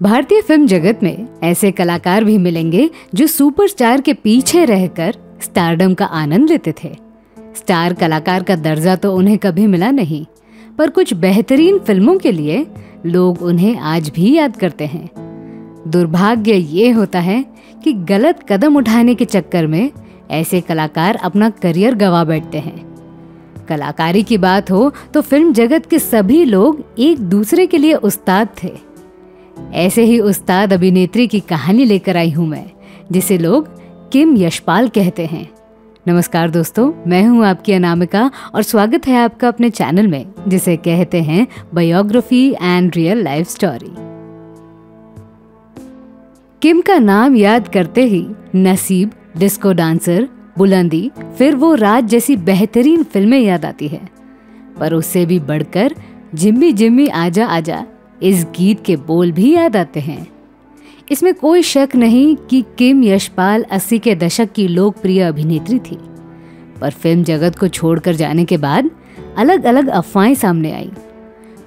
भारतीय फिल्म जगत में ऐसे कलाकार भी मिलेंगे जो सुपरस्टार के पीछे रहकर स्टारडम का आनंद लेते थे। स्टार कलाकार का दर्जा तो उन्हें कभी मिला नहीं, पर कुछ बेहतरीन फिल्मों के लिए लोग उन्हें आज भी याद करते हैं। दुर्भाग्य ये होता है कि गलत कदम उठाने के चक्कर में ऐसे कलाकार अपना करियर गंवा बैठते हैं। कलाकारी की बात हो तो फिल्म जगत के सभी लोग एक दूसरे के लिए उस्ताद थे। ऐसे ही उस्ताद अभिनेत्री की कहानी लेकर आई हूं मैं, जिसे लोग किम यशपाल कहते हैं। नमस्कार दोस्तों, मैं हूं आपकी अनामिका और स्वागत है आपका अपने चैनल में, जिसे कहते हैं biography and real life story. Kim का नाम याद करते ही नसीब, डिस्को डांसर, बुलंदी, फिर वो राज जैसी बेहतरीन फिल्में याद आती है। पर उससे भी बढ़कर जिम्मी जिम्मी आजा आजा इस गीत के बोल भी याद आते हैं। इसमें कोई शक नहीं कि किम यशपाल 80 के दशक की लोकप्रिय अभिनेत्री थी, पर फिल्म जगत को छोड़कर जाने के बाद अलग अलग अफवाहें सामने आई।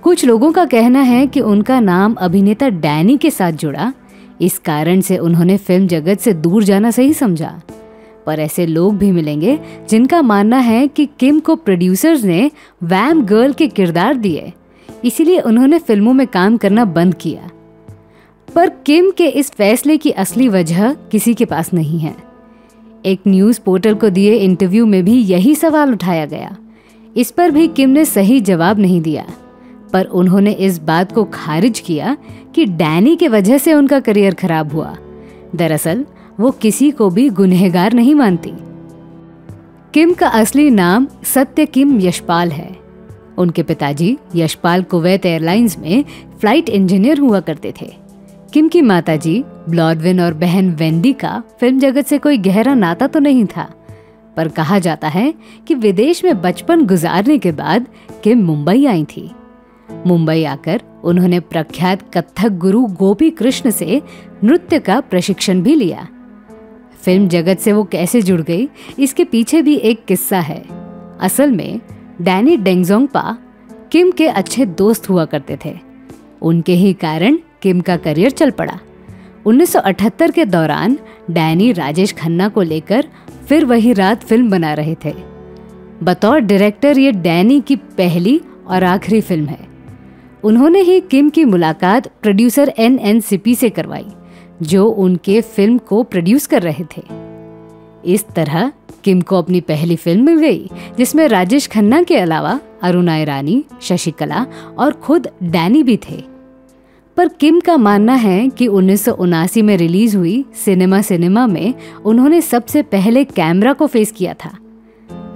कुछ लोगों का कहना है कि उनका नाम अभिनेता डैनी के साथ जुड़ा, इस कारण से उन्होंने फिल्म जगत से दूर जाना सही समझा। पर ऐसे लोग भी मिलेंगे जिनका मानना है कि किम को प्रोड्यूसर्स ने वैम गर्ल के किरदार दिए, इसीलिए उन्होंने फिल्मों में काम करना बंद किया। पर किम के इस फैसले की असली वजह किसी के पास नहीं है। एक न्यूज़ पोर्टल को दिए इंटरव्यू में भी यही सवाल उठाया गया। इस पर भी किम ने सही जवाब नहीं दिया, पर उन्होंने इस बात को खारिज किया कि डैनी के वजह से उनका करियर खराब हुआ। दरअसल वो किसी को भी गुनहगार नहीं मानती। किम का असली नाम सत्य किम यशपाल है। उनके पिताजी यशपाल कुवैत एयरलाइंस में फ्लाइट इंजीनियर हुआ करते थे। किम की माताजी ब्लॉडविन और बहन वेंडी का फिल्म जगत से कोई गहरा नाता तो नहीं था, पर कहा जाता है कि विदेश में बचपन गुजारने के बाद किम मुंबई आई थी। मुंबई आकर उन्होंने प्रख्यात कथक गुरु गोपी कृष्ण से नृत्य का प्रशिक्षण भी लिया। फिल्म जगत से वो कैसे जुड़ गई, इसके पीछे भी एक किस्सा है। असल में डैनी डेंगजोंगपा किम के अच्छे दोस्त हुआ करते थे। उनके ही कारण किम का करियर चल पड़ा। 1978 के दौरान डैनी राजेश खन्ना को लेकर फिर वही रात फिल्म बना रहे थे। बतौर डायरेक्टर ये डैनी की पहली और आखिरी फिल्म है। उन्होंने ही किम की मुलाकात प्रोड्यूसर NNCP से करवाई, जो उनके फिल्म को प्रोड्यूस कर रहे थे। इस तरह किम को अपनी पहली फिल्म मिल गई, जिसमें राजेश खन्ना के अलावा अरुणा ईरानी, शशिकला और खुद डैनी भी थे। पर किम का मानना है कि 1979 में रिलीज हुई सिनेमा में उन्होंने सबसे पहले कैमरा को फेस किया था।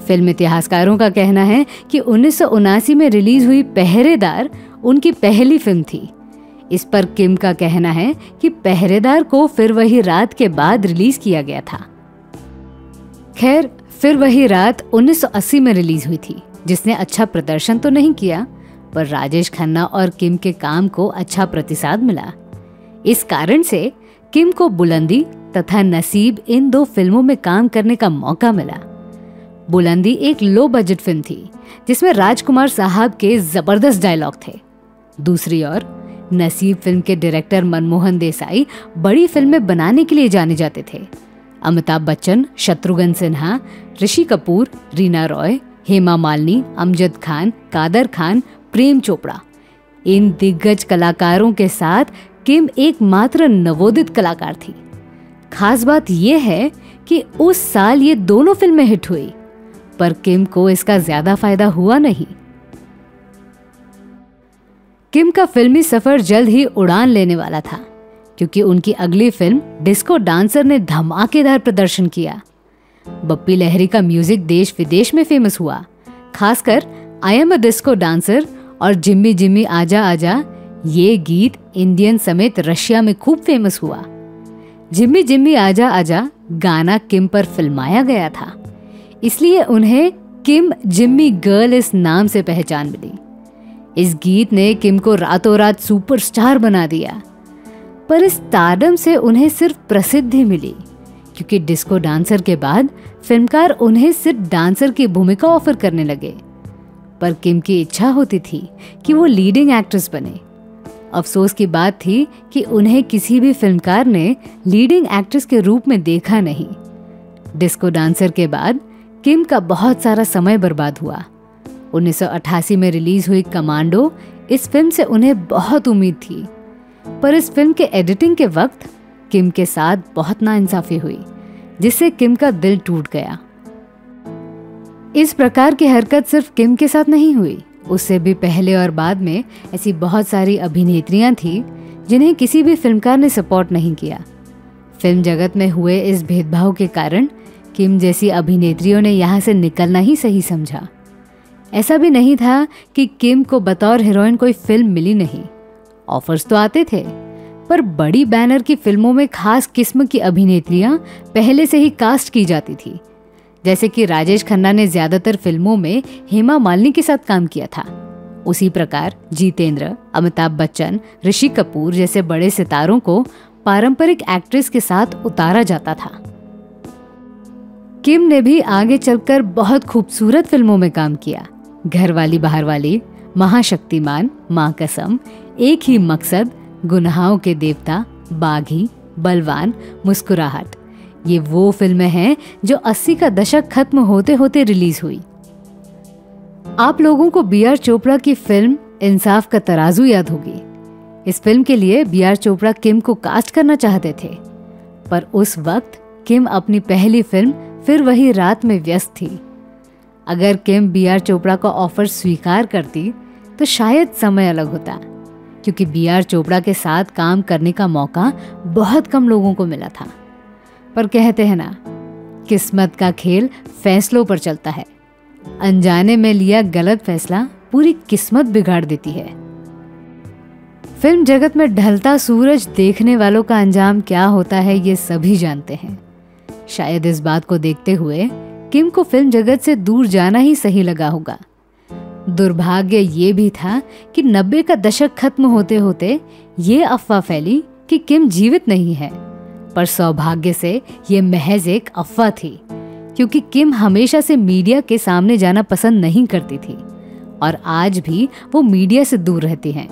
फिल्म इतिहासकारों का कहना है कि 1979 में रिलीज हुई पहरेदार उनकी पहली फिल्म थी। इस पर किम का कहना है कि पहरेदार को फिर वही रात के बाद रिलीज किया गया था। खैर, फिर वही रात 1980 में रिलीज हुई थी, जिसने अच्छा प्रदर्शन तो नहीं किया, पर राजेश खन्ना और किम के काम को अच्छा प्रतिसाद मिला। इस कारण से किम को बुलंदी तथा नसीब इन दो फिल्मों में काम करने का मौका मिला। बुलंदी एक लो बजट फिल्म थी, जिसमें राजकुमार साहब के जबरदस्त डायलॉग थे। दूसरी ओर नसीब फिल्म के डायरेक्टर मनमोहन देसाई बड़ी फिल्में बनाने के लिए जाने जाते थे। अमिताभ बच्चन, शत्रुघ्न सिन्हा, ऋषि कपूर, रीना रॉय, हेमा मालिनी, अमजद खान, कादर खान, प्रेम चोपड़ा, इन दिग्गज कलाकारों के साथ किम एकमात्र नवोदित कलाकार थी। खास बात यह है कि उस साल ये दोनों फिल्में हिट हुई, पर किम को इसका ज्यादा फायदा हुआ नहीं। किम का फिल्मी सफर जल्द ही उड़ान लेने वाला था, क्योंकि उनकी अगली फिल्म डिस्को डांसर ने धमाकेदार प्रदर्शन किया। बप्पी लहरी का म्यूजिक देश विदेश में फेमस हुआ। खासकर I am a disco dancer और जिम्मी जिम्मी आजा आजा, ये गीत इंडियन समेत रशिया में खूब फेमस हुआ। जिम्मी जिम्मी आजा आजा गाना किम पर फिल्माया गया था, इसलिए उन्हें किम जिम्मी गर्ल इस नाम से पहचान मिली। इस गीत ने किम को रातों रात सुपरस्टार बना दिया, पर इस स्टारडम से उन्हें सिर्फ प्रसिद्धि मिली, क्योंकि डिस्को डांसर के बाद फिल्मकार उन्हें सिर्फ डांसर की भूमिका ऑफर करने लगे। पर किम की इच्छा होती थी कि वो लीडिंग एक्ट्रेस बने, अफसोस की बात थी कि उन्हें किसी भी फिल्मकार ने लीडिंग एक्ट्रेस के रूप में देखा नहीं। डिस्को डांसर के बाद किम का बहुत सारा समय बर्बाद हुआ। 1988 में रिलीज हुई कमांडो, इस फिल्म से उन्हें बहुत उम्मीद थी, पर इस फिल्म के एडिटिंग के वक्त किम के साथ बहुत नाइंसाफी हुई, जिससे किम का दिल टूट गया। इस प्रकार की हरकत सिर्फ किम के साथ नहीं हुई, उससे भी पहले और बाद में ऐसी बहुत सारी अभिनेत्रियां थी जिन्हें किसी भी फिल्मकार ने सपोर्ट नहीं किया। फिल्म जगत में हुए इस भेदभाव के कारण किम जैसी अभिनेत्रियों ने यहाँ से निकलना ही सही समझा। ऐसा भी नहीं था कि किम को बतौर हीरोइन कोई फिल्म मिली नहीं, ऑफर्स तो आते थे, पर बड़ी बैनर की फिल्मों में खास किस्म की अभिनेत्रियां पहले से ही कास्ट की जाती थी। जैसे कि राजेश खन्ना ने ज्यादातर फिल्मों में हेमा मालिनी के साथ काम किया था, उसी प्रकार जितेंद्र, अमिताभ बच्चन, ऋषि कपूर जैसे बड़े सितारों को पारंपरिक एक्ट्रेस के साथ उतारा जाता था। किम ने भी आगे चलकर बहुत खूबसूरत फिल्मों में काम किया। घरवाली बाहरवाली, महाशक्तिमान, माँ कसम, एक ही मकसद, गुनाहों के देवता, बागी, बलवान, मुस्कुराहट, ये वो फिल्में हैं जो 80 का दशक खत्म होते होते रिलीज हुई। आप लोगों को बी.आर. चोपड़ा की फिल्म इंसाफ का तराजू याद होगी। इस फिल्म के लिए बी.आर. चोपड़ा किम को कास्ट करना चाहते थे, पर उस वक्त किम अपनी पहली फिल्म फिर वही रात में व्यस्त थी। अगर किम बी.आर. चोपड़ा का ऑफर स्वीकार करती तो शायद समय अलग होता, क्योंकि बी.आर. चोपड़ा के साथ काम करने का मौका बहुत कम लोगों को मिला था। पर कहते हैं ना, किस्मत का खेल फैसलों पर चलता है। अनजाने में लिया गलत फैसला पूरी किस्मत बिगाड़ देती है। फिल्म जगत में ढलता सूरज देखने वालों का अंजाम क्या होता है ये सभी जानते हैं। शायद इस बात को देखते हुए किम को फिल्म जगत से दूर जाना ही सही लगा होगा। दुर्भाग्य ये भी था कि 90 का दशक खत्म होते होते ये अफवाह फैली कि किम जीवित नहीं है, पर सौभाग्य से ये महज एक अफवाह थी, क्योंकि किम हमेशा से मीडिया के सामने जाना पसंद नहीं करती थी और आज भी वो मीडिया से दूर रहती हैं।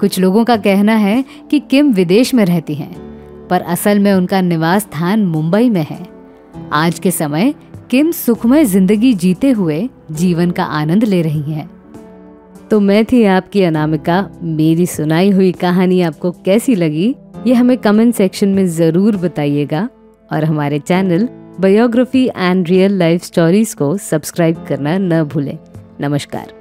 कुछ लोगों का कहना है कि किम विदेश में रहती हैं, पर असल में उनका निवास स्थान मुंबई में है। आज के समय किम सुखमय जिंदगी जीते हुए जीवन का आनंद ले रही हैं। तो मैं थी आपकी अनामिका। मेरी सुनाई हुई कहानी आपको कैसी लगी ये हमें कमेंट सेक्शन में ज़रूर बताइएगा, और हमारे channel biography and real life stories को सब्सक्राइब करना न भूलें। नमस्कार।